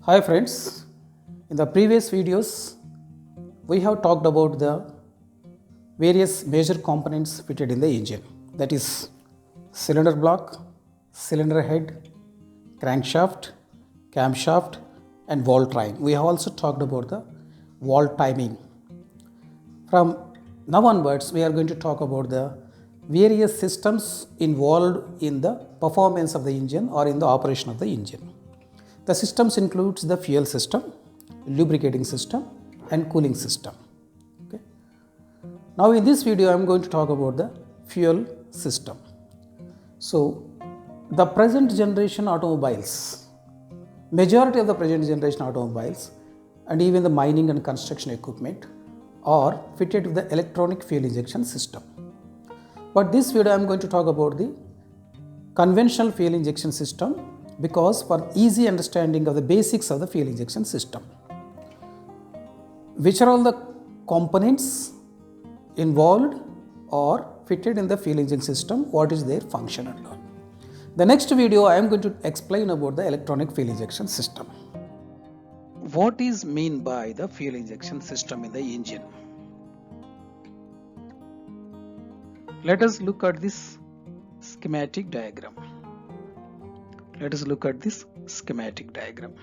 Hi friends, in the previous videos we have talked about the various major components fitted in the engine, that is cylinder block, cylinder head, crankshaft, camshaft and valve train. We have also talked about the valve timing. From now onwards we are going to talk about the various systems involved in the performance of the engine or in the operation of the engine. The systems includes the fuel system, lubricating system and cooling system. Okay. Now in this video I am going to talk about the fuel system. So the present generation automobiles, majority of the present generation automobiles and even the mining and construction equipment are fitted with the electronic fuel injection system. But this video I am going to talk about the conventional fuel injection system because for easy understanding of the basics of the fuel injection system. Which are all the components involved or fitted in the fuel injection system, what is their function and all. The next video I am going to explain about the electronic fuel injection system. What is mean by the fuel injection system in the engine? Let us look at this schematic diagram. Let us look at this schematic diagram.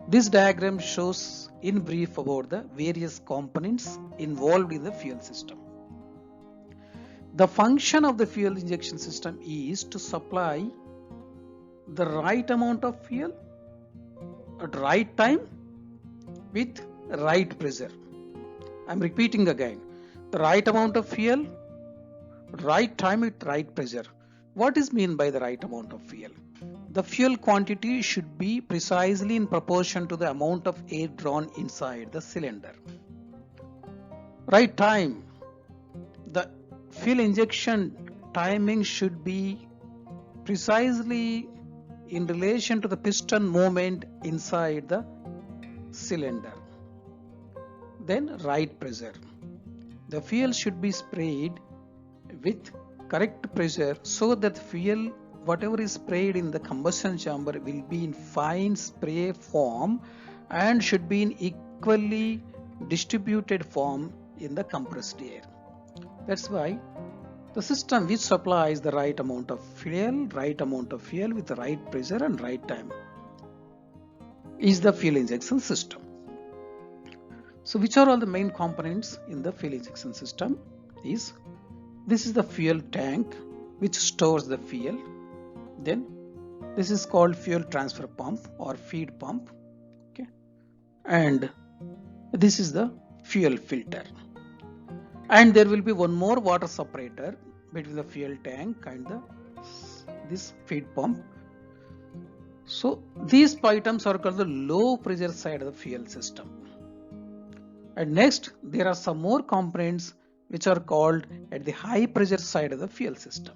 This diagram shows in brief about the various components involved in the fuel system. The function of the fuel injection system is to supply the right amount of fuel at right time with right pressure. I am repeating again. The right amount of fuel at right time with right pressure. What is mean by the right amount of fuel? The fuel quantity should be precisely in proportion to the amount of air drawn inside the cylinder. Right time. The fuel injection timing should be precisely in relation to the piston movement inside the cylinder. Then right pressure. The fuel should be sprayed with correct pressure so that fuel whatever is sprayed in the combustion chamber will be in fine spray form and should be in equally distributed form in the compressed air. That's why the system which supplies the right amount of fuel with the right pressure and right time is the fuel injection system. So which are all the main components in the fuel injection system is this is the fuel tank which stores the fuel. Then this is called fuel transfer pump or feed pump. Okay. And this is the fuel filter. And there will be one more water separator between the fuel tank and this feed pump. So these items are called the low pressure side of the fuel system. And next there are some more components which are called at the high pressure side of the fuel system.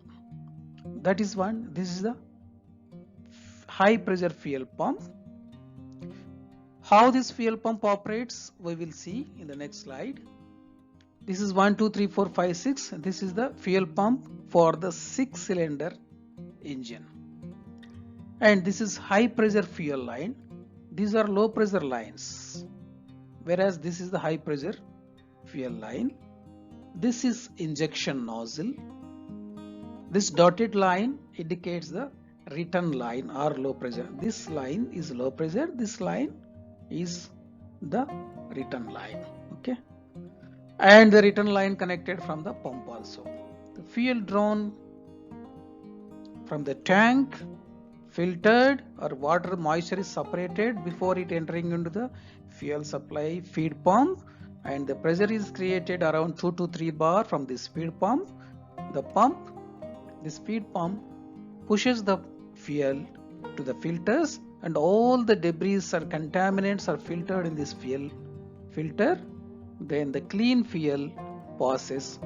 That is one. This is the high pressure fuel pump. How this fuel pump operates we will see in the next slide. This is 1, 2, 3, 4, 5, 6. This is the fuel pump for the 6-cylinder engine. And this is high pressure fuel line. These are low pressure lines. Whereas this is the high pressure fuel line. This is injection nozzle. This dotted line indicates the return line or low pressure. This line is low pressure. This line is the return line. Okay. And the return line connected from the pump also. The fuel drawn from the tank, filtered or water moisture is separated before it entering into the fuel supply feed pump, and the pressure is created around 2 to 3 bar from this feed pump. This feed pump pushes the fuel to the filters and all the debris or contaminants are filtered in this fuel filter. Then the clean fuel passes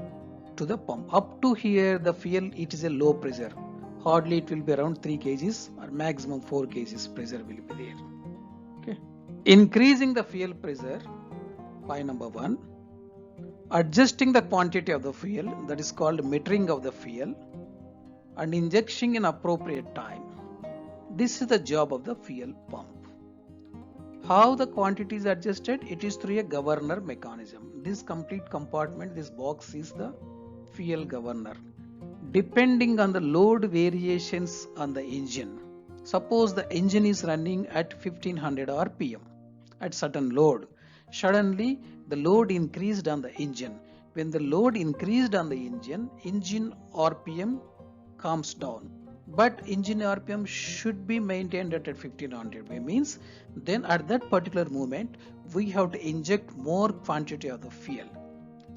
to the pump. Up to here the fuel it is a low pressure. Hardly it will be around 3 kgs or maximum 4 kgs pressure will be there. Okay. Increasing the fuel pressure by number 1. Adjusting the quantity of the fuel, that is called metering of the fuel, and injection in appropriate time. This is the job of the fuel pump. How the quantity is adjusted? It is through a governor mechanism. This complete compartment, this box is the fuel governor. Depending on the load variations on the engine. Suppose the engine is running at 1500 rpm at certain load. Suddenly the load increased on the engine. When the load increased on the engine RPM comes down. But engine RPM should be maintained at 1500. Means then at that particular moment we have to inject more quantity of the fuel.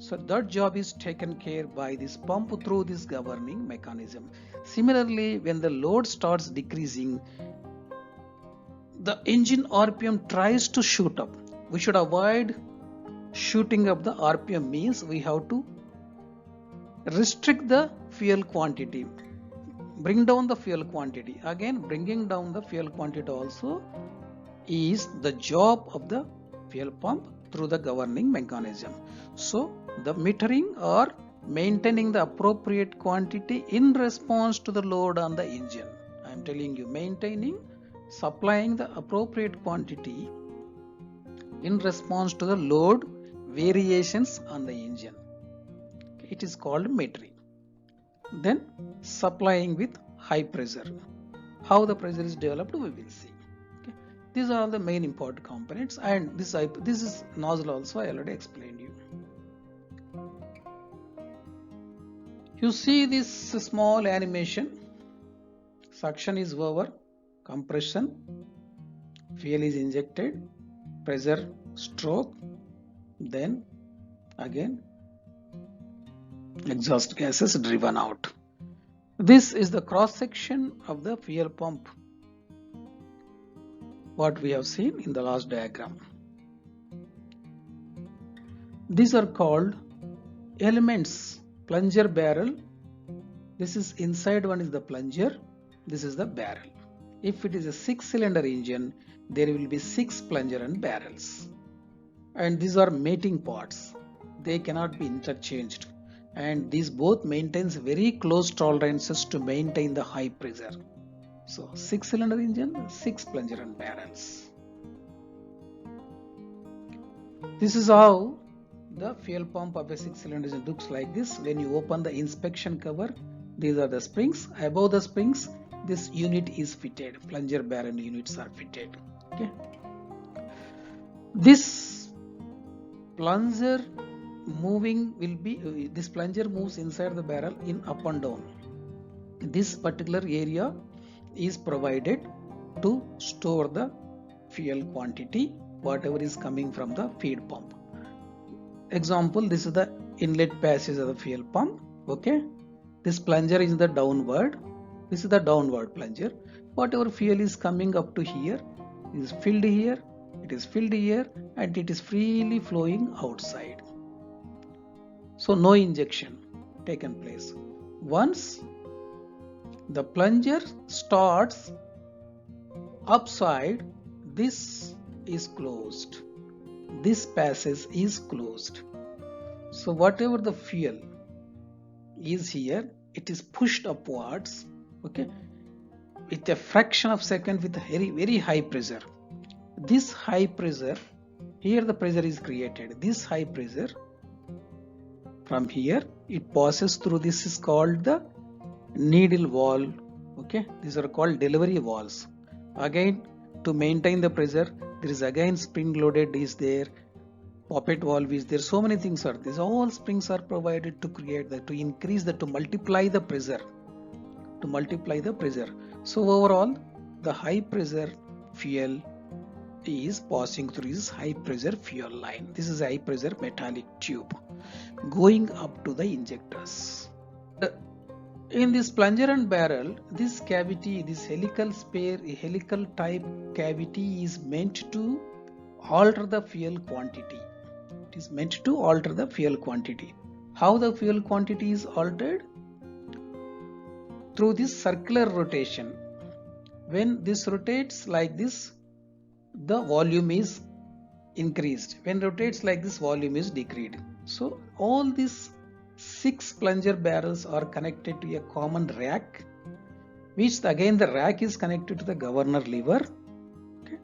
So that job is taken care by this pump through this governing mechanism. Similarly, when the load starts decreasing, the engine RPM tries to shoot up. We should avoid shooting up the RPM, means we have to restrict the fuel quantity, bring down the fuel quantity. Again, bringing down the fuel quantity also is the job of the fuel pump through the governing mechanism. So the metering or maintaining the appropriate quantity in response to the load on the engine. I am telling you, maintaining, supplying the appropriate quantity in response to the load variations on the engine. It is called metering. Then supplying with high pressure. How the pressure is developed, we will see. Okay. These are the main important components, and this is nozzle also I already explained you. You see this small animation. Suction is over, compression, fuel is injected, pressure stroke, then again exhaust gases driven out. This is the cross section of the fuel pump, what we have seen in the last diagram. These are called elements. Plunger barrel. This is inside one is the plunger, this is the barrel. If it is a 6-cylinder engine, there will be 6 plunger and barrels. And these are mating parts. They cannot be interchanged. And these both maintains very close tolerances to maintain the high pressure. So 6-cylinder engine, 6 plunger and barrels. This is how the fuel pump of a 6-cylinder engine looks like this. When you open the inspection cover, these are the springs. Above the springs, this unit is fitted. Plunger barrel units are fitted. Okay. This plunger moving will be, this plunger moves inside the barrel in up and down. This particular area is provided to store the fuel quantity, whatever is coming from the feed pump. Example, this is the inlet passage of the fuel pump. Okay, this plunger is the downward. This is the downward plunger. Whatever fuel is coming up to here is filled here, it is filled here, and it is freely flowing outside. So no injection taken place. Once the plunger starts upside, this is closed. This passage is closed. So whatever the fuel is here, it is pushed upwards, okay, with a fraction of second with a very high pressure. This high pressure, here the pressure is created. This high pressure from here, it passes through, this is called the needle valve. Okay, these are called delivery valves. Again, to maintain the pressure, there is again spring loaded is there, poppet valve is there, so many things are, these all springs are provided to create that, to increase that, to multiply the pressure, So overall, the high pressure fuel is passing through this high pressure fuel line. This is a high pressure metallic tube going up to the injectors. In this plunger and barrel, this cavity, this helical type cavity is meant to alter the fuel quantity. It is meant to alter the fuel quantity. How the fuel quantity is altered? Through this circular rotation. When this rotates like this, the volume is increased. When rotates like this, volume is decreased. So all these 6 plunger barrels are connected to a common rack, which again the rack is connected to the governor lever. Okay.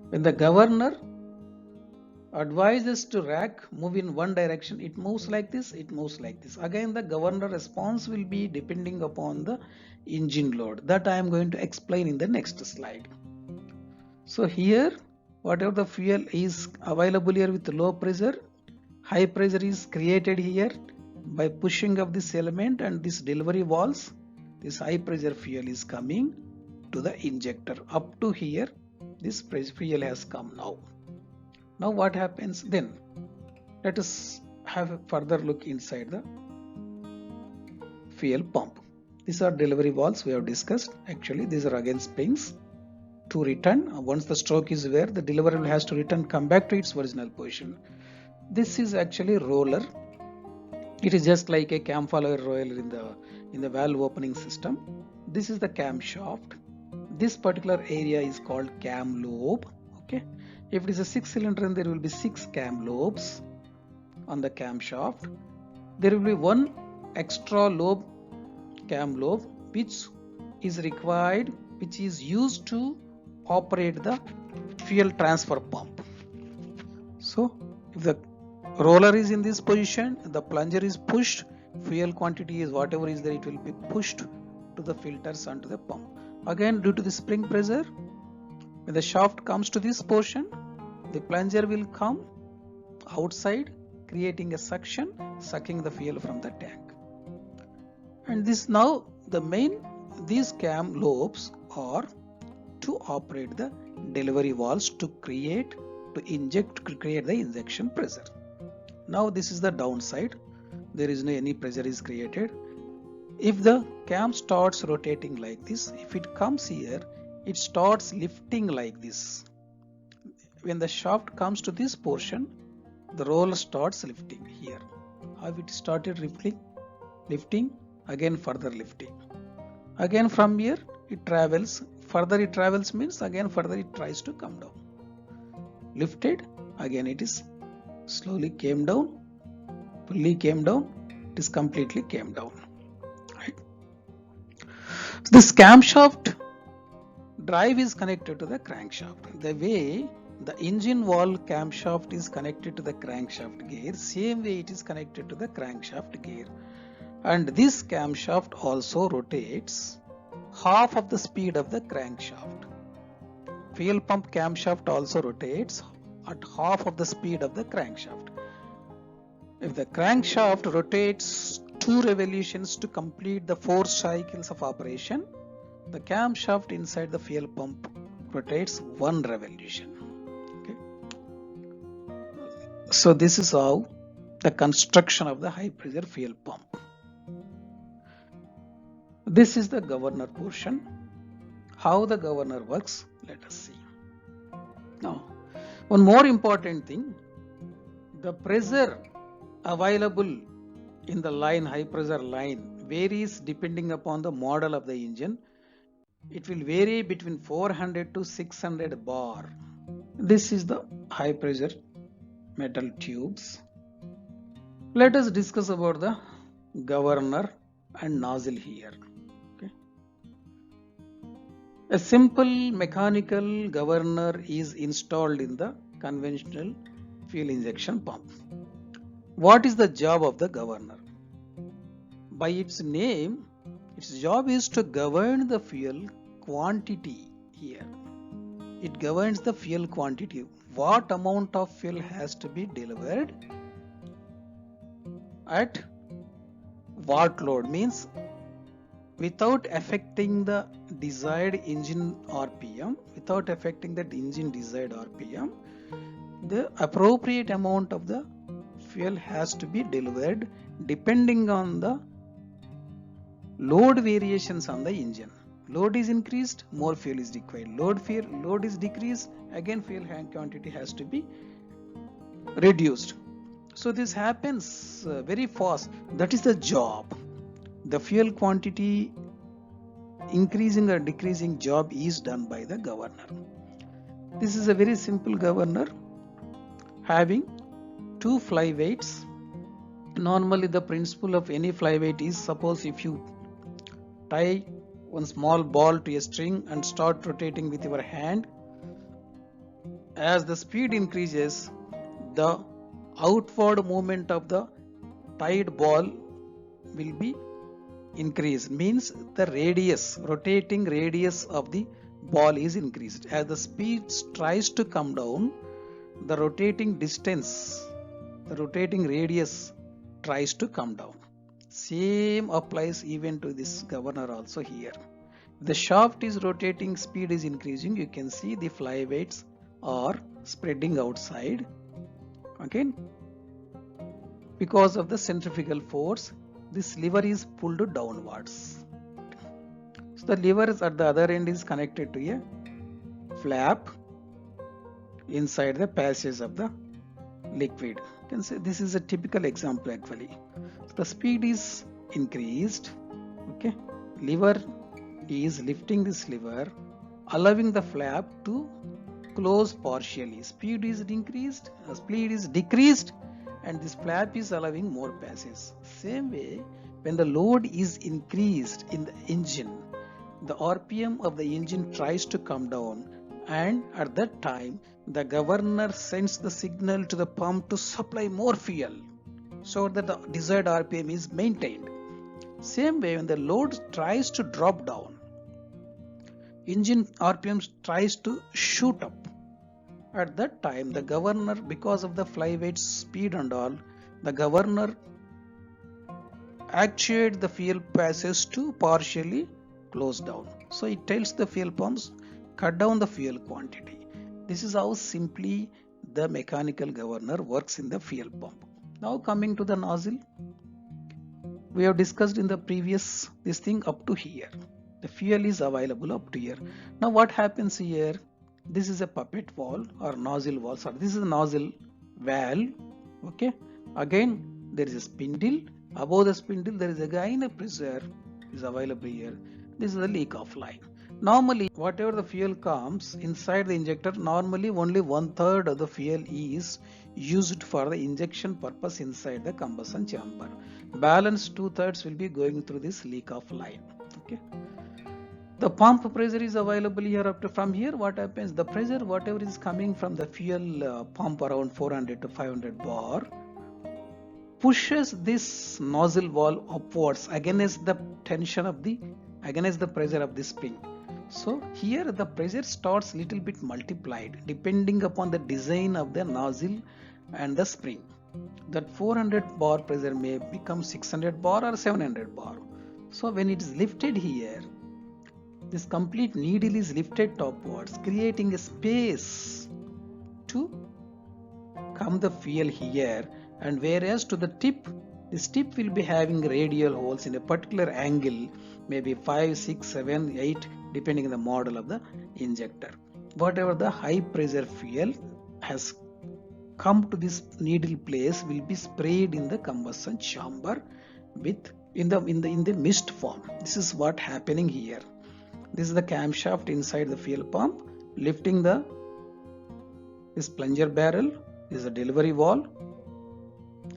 When the governor advises to rack move in one direction, it moves like this, it moves like this. Again, the governor response will be depending upon the engine load. That I am going to explain in the next slide. So here, whatever the fuel is available here with low pressure, high pressure is created here by pushing of this element and this delivery valves. This high pressure fuel is coming to the injector. Up to here, this fuel has come now. Now what happens then? Let us have a further look inside the fuel pump. These are delivery valves we have discussed. Actually, these are again springs to return. Once the stroke is there, the deliverable has to return, come back to its original position. This is actually roller. It is just like a cam follower roller in the valve opening system. This is the cam shaft. This particular area is called cam lobe. Okay. If it is a 6-cylinder, then there will be 6 cam lobes on the cam shaft. There will be one extra lobe, cam lobe, which is required, which is used to operate the fuel transfer pump. So if the roller is in this position, the plunger is pushed, fuel quantity is whatever is there, it will be pushed to the filters and to the pump. Again, due to the spring pressure, when the shaft comes to this portion, the plunger will come outside, creating a suction, sucking the fuel from the tank. And this now these cam lobes are to operate the delivery valves to create the injection pressure. Now this is the downside. There is no any pressure is created. If the cam starts rotating like this, if it comes here, it starts lifting like this. When the shaft comes to this portion, the roller starts lifting here. How it started lifting, again further lifting. Again from here it travels, further it travels means again further it tries to come down. Lifted, again it is slowly came down, fully came down, it is completely came down. Right. So this camshaft drive is connected to the crankshaft. The way the engine valve camshaft is connected to the crankshaft gear, same way it is connected to the crankshaft gear. And this camshaft also rotates half of the speed of the crankshaft. Fuel pump camshaft also rotates at half of the speed of the crankshaft. If the crankshaft rotates 2 revolutions to complete the 4 cycles of operation, the camshaft inside the fuel pump rotates 1 revolution. Okay. So this is how the construction of the high pressure fuel pump. This is the governor portion. How the governor works, let us see. Now, one more important thing, the pressure available in the line, high pressure line, varies depending upon the model of the engine. It will vary between 400 to 600 bar. This is the high pressure metal tubes. Let us discuss about the governor and nozzle here. Okay. A simple mechanical governor is installed in the conventional fuel injection pump. What is the job of the governor? By its name, its job is to govern the fuel quantity here. It governs the fuel quantity. What amount of fuel has to be delivered at what load, means without affecting the desired engine RPM, the appropriate amount of the fuel has to be delivered depending on the load variations on the engine. Load is increased, more fuel is required. Load is decreased, again fuel quantity has to be reduced. So this happens very fast. That is the job. The fuel quantity increasing or decreasing job is done by the governor. This is a very simple governor having 2 flyweights. Normally the principle of any flyweight is, suppose if you tie one small ball to a string and start rotating with your hand, as the speed increases, the outward movement of the tied ball will be increased, means the radius, rotating radius of the ball is increased. As the speed tries to come down, the rotating distance, the rotating radius tries to come down. Same applies even to this governor also here. The shaft is rotating, speed is increasing, you can see the fly weights are spreading outside. Again, because of the centrifugal force, this lever is pulled downwards. So the lever at the other end is connected to a flap inside the passage of the liquid. You can say this is a typical example actually. So the speed is increased, okay, lever is lifting this lever, allowing the flap to close partially. Speed is increased, speed is decreased, and this flap is allowing more passage. Same way, when the load is increased in the engine, the RPM of the engine tries to come down, and at that time the governor sends the signal to the pump to supply more fuel so that the desired RPM is maintained. Same way, when the load tries to drop down, engine RPM tries to shoot up. At that time, the governor, because of the flyweight speed and all, the governor actuates the fuel passage to partially close down. So it tells the fuel pumps, cut down the fuel quantity. This is how simply the mechanical governor works in the fuel pump. Now coming to the nozzle, we have discussed in the previous this thing up to here. The fuel is available up to here. Now what happens here? This is a puppet valve or nozzle valve. Sorry, this is a nozzle valve. Okay. Again, there is a spindle. Above the spindle, there is again a pressure is available here. This is the leak-off line. Normally, whatever the fuel comes inside the injector, normally only 1/3 of the fuel is used for the injection purpose inside the combustion chamber. Balance 2/3 will be going through this leak-off line. Okay. The pump pressure is available here. Up to from here, what happens? The pressure, whatever is coming from the fuel pump around 400 to 500 bar, pushes this nozzle valve upwards against the tension of the pressure of the spring. So here the pressure starts little bit multiplied depending upon the design of the nozzle and the spring. That 400 bar pressure may become 600 bar or 700 bar. So when it is lifted here, this complete needle is lifted topwards, creating a space to come the fuel here, and whereas to the tip, this tip will be having radial holes in a particular angle, maybe 5, 6, 7, 8, depending on the model of the injector. Whatever the high pressure fuel has come to this needle place will be sprayed in the combustion chamber with in the mist form. This is what happening here. This is the camshaft inside the fuel pump, lifting this plunger barrel. This is a delivery valve.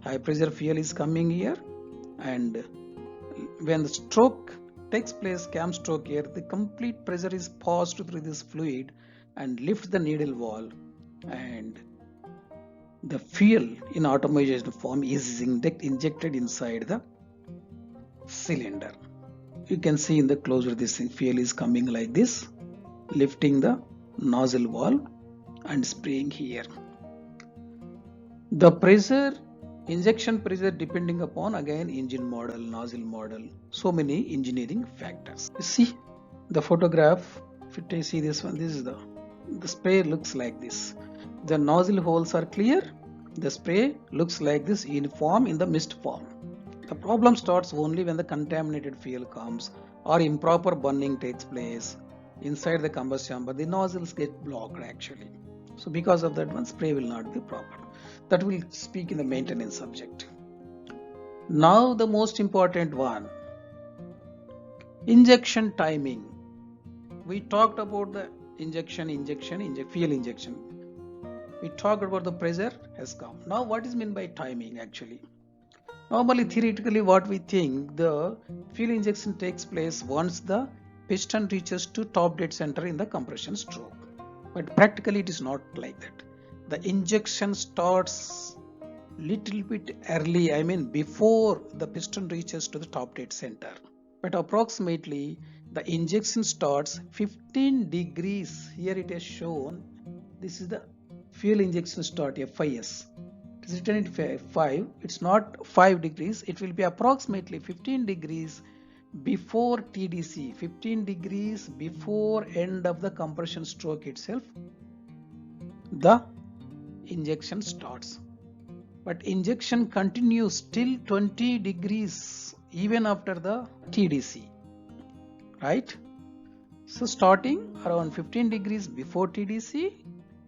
High pressure fuel is coming here, and when the stroke takes place, cam stroke here, the complete pressure is passed through this fluid and lifts the needle valve, and the fuel in atomization form is injected inside the cylinder. You can see in the closure, this fuel is coming like this, lifting the nozzle valve and spraying here. The pressure, injection pressure, depending upon again engine model, nozzle model, so many engineering factors. You see the photograph, if you see this one, this is the spray looks like this. The nozzle holes are clear, the spray looks like this uniform in the mist form. The problem starts only when the contaminated fuel comes or improper burning takes place inside the combustion chamber. The nozzles get blocked actually. So because of that one, spray will not be proper. That will speak in the maintenance subject. Now the most important one, injection timing. We talked about the fuel injection. We talked about the pressure has come. Now what is meant by timing actually? Normally, theoretically, what we think, the fuel injection takes place once the piston reaches to top dead center in the compression stroke. but practically it is not like that. The injection starts little bit early, I mean before the piston reaches to the top dead center, but approximately the injection starts 15 degrees. Here it is shown, this is the fuel injection start, FIS. It is written in 5, it's not 5 degrees, it will be approximately 15 degrees before TDC, 15 degrees before end of the compression stroke itself, the injection starts. But injection continues till 20 degrees even after the TDC, right? So starting around 15 degrees before TDC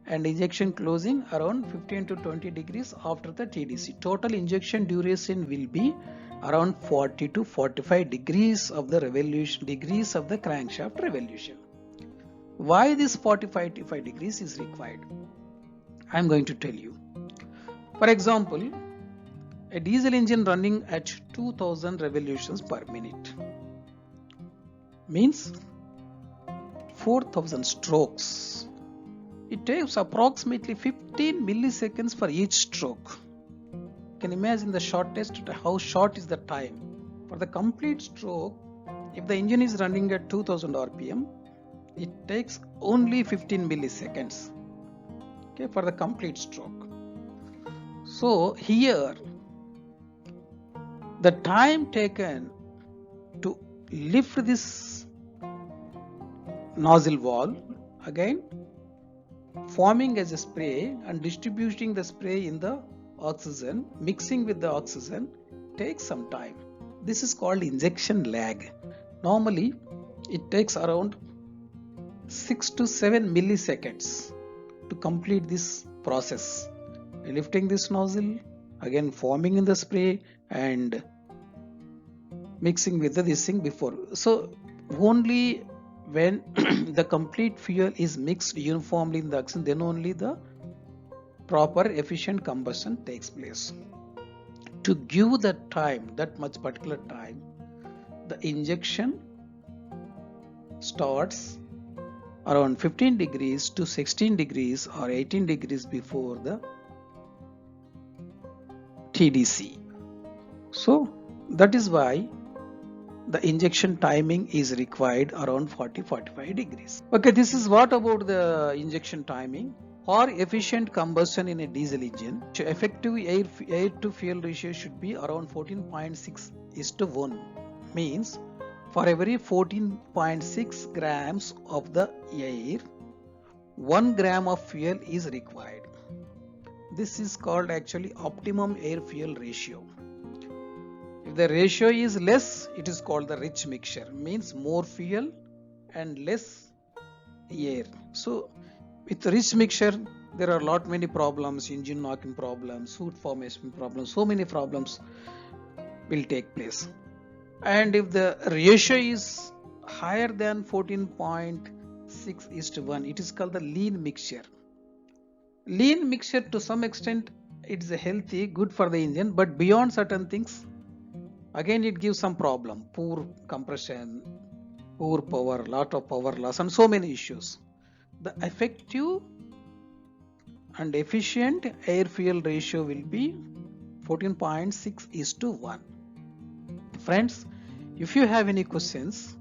and injection closing around 15 to 20 degrees after the TDC. Total injection duration will be around 40 to 45 degrees of the revolution, degrees of the crankshaft revolution. Why this 45 degrees is required? I am going to tell you. For example, a diesel engine running at 2000 revolutions per minute means 4000 strokes. It takes approximately 15 milliseconds for each stroke. You can imagine the shortest, how short is the time. For the complete stroke, if the engine is running at 2000 RPM, it takes only 15 milliseconds, okay, for the complete stroke. So here the time taken to lift this nozzle valve, again forming as a spray and distributing the spray in the oxygen, mixing with the oxygen, takes some time. This is called injection lag. Normally it takes around 6 to 7 milliseconds to complete this process, lifting this nozzle, again forming in the spray and mixing with this thing before. So only when the complete fuel is mixed uniformly in the oxygen, then only the proper efficient combustion takes place. To give that time, that much particular time, the injection starts around 15 degrees to 16 degrees or 18 degrees before the TDC. So that is why the injection timing is required around 40-45 degrees. Okay, this is what about the injection timing. For efficient combustion in a diesel engine, effective air to fuel ratio should be around 14.6:1. Means for every 14.6 grams of the air, 1 gram of fuel is required. This is called actually optimum air fuel ratio. If the ratio is less, it is called the rich mixture, means more fuel and less air. So with rich mixture, there are many problems, engine knocking problems, soot formation problems, so many problems will take place. And if the ratio is higher than 14.6:1, it is called the lean mixture. Lean mixture to some extent it is healthy, good for the engine, but beyond certain things, again it gives some problem, poor compression, poor power, lot of power loss and so many issues. The effective and efficient air fuel ratio will be 14.6:1. Friends, if you have any questions,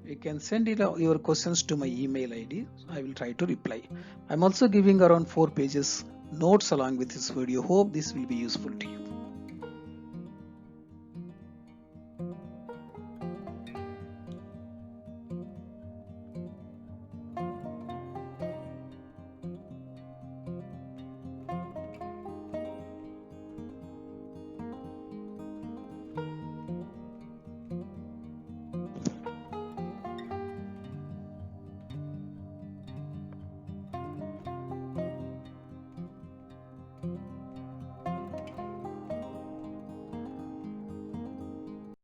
you can send your questions to my email ID. I will try to reply. I'm also giving around 4 pages notes along with this video. Hope this will be useful to you.